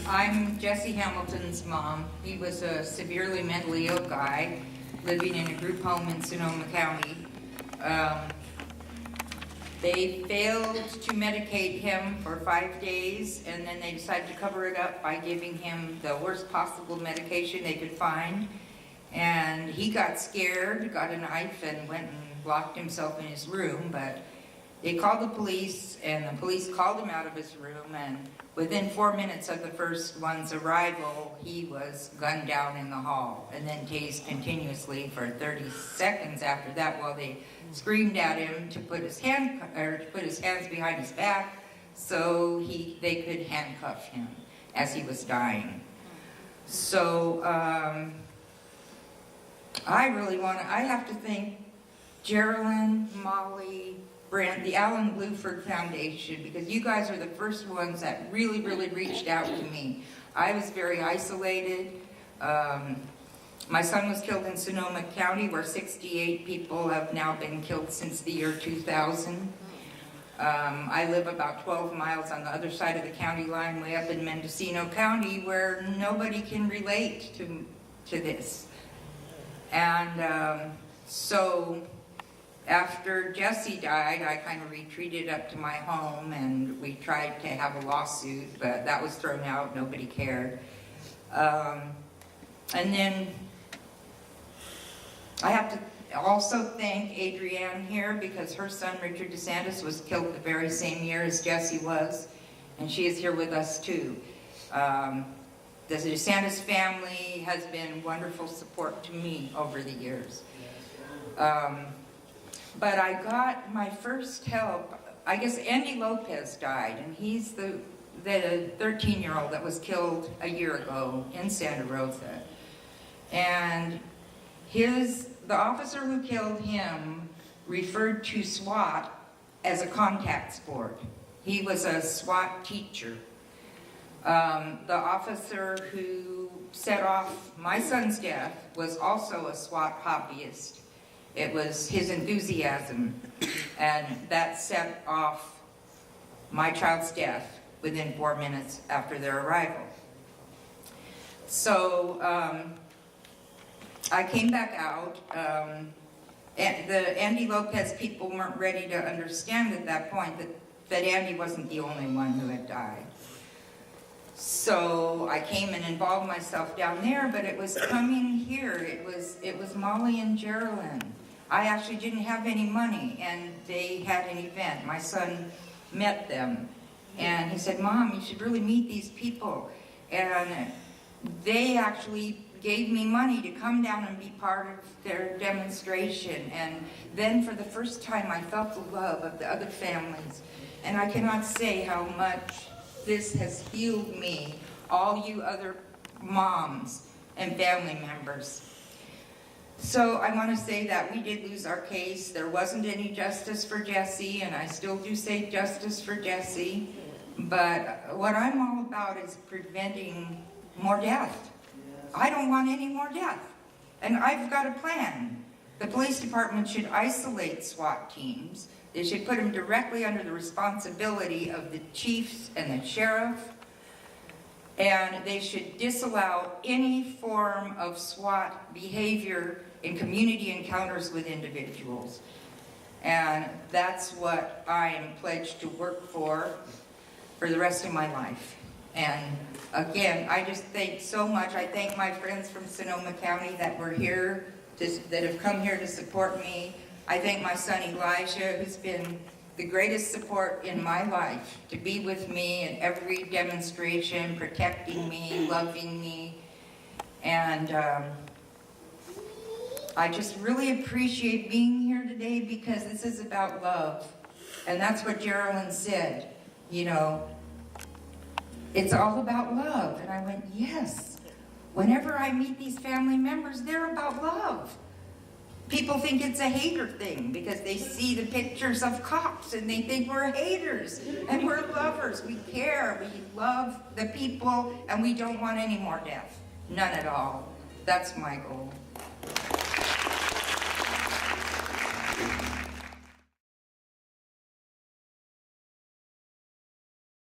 I'm Jesse Hamilton's mom. He was a severely mentally ill guy living in a group home in Sonoma County. They failed to medicate him for 5 days, and then they decided to cover it up by giving him the worst possible medication they could find. And he got scared, got a knife, and went and locked himself in his room. But they called the police, and the police called him out of his room, and within 4 minutes of the first one's arrival, he was gunned down in the hall and then tased continuously for 30 seconds after that while they screamed at him to put his hands behind his back so they could handcuff him as he was dying. So I have to thank Geraldine, Molly, Brent, the Alan Blueford Foundation, because you guys are the first ones that really reached out to me. I was very isolated. My son was killed in Sonoma County, where 68 people have now been killed since the year 2000. I live about 12 miles on the other side of the county line, way up in Mendocino County, where nobody can relate to this. And so after Jesse died, I kind of retreated up to my home, and we tried to have a lawsuit, but that was thrown out. Nobody cared. And then I have to also thank Adrienne here, because her son, Richard DeSantis, was killed the very same year as Jesse was, and she is here with us too. The DeSantis family has been wonderful support to me over the years. But I got my first help. I guess Andy Lopez died, and he's the 13-year-old that was killed a year ago in Santa Rosa. And the officer who killed him referred to SWAT as a contact sport. He was a SWAT teacher. The officer who set off my son's death was also a SWAT hobbyist. It was his enthusiasm, and that set off my child's death within 4 minutes after their arrival. So I came back out. The Andy Lopez people weren't ready to understand at that point that Andy wasn't the only one who had died. So I came and involved myself down there, but it was coming here. It was Molly and Geraldine. I actually didn't have any money, and they had an event. My son met them, and he said, "Mom, you should really meet these people." And they actually gave me money to come down and be part of their demonstration. And then for the first time, I felt the love of the other families. And I cannot say how much this has healed me, all you other moms and family members. So I want to say that we did lose our case. There wasn't any justice for Jesse, and I still do say justice for Jesse. But what I'm all about is preventing more death. I don't want any more death. And I've got a plan. The police department should isolate SWAT teams. They should put them directly under the responsibility of the chiefs and the sheriff. And they should disallow any form of SWAT behavior in community encounters with individuals. And that's what I am pledged to work for the rest of my life. And again, I just thank so much. I thank my friends from Sonoma County that were here, that have come here to support me. I thank my son Elijah, who's been the greatest support in my life, to be with me in every demonstration, protecting me, loving me. And I just really appreciate being here today, because this is about love. And that's what Geraldine said, you know, it's all about love. And I went, yes. Whenever I meet these family members, they're about love. People think it's a hater thing because they see the pictures of cops and they think we're haters, and we're lovers. We care, we love the people, and we don't want any more death. None at all. That's my goal.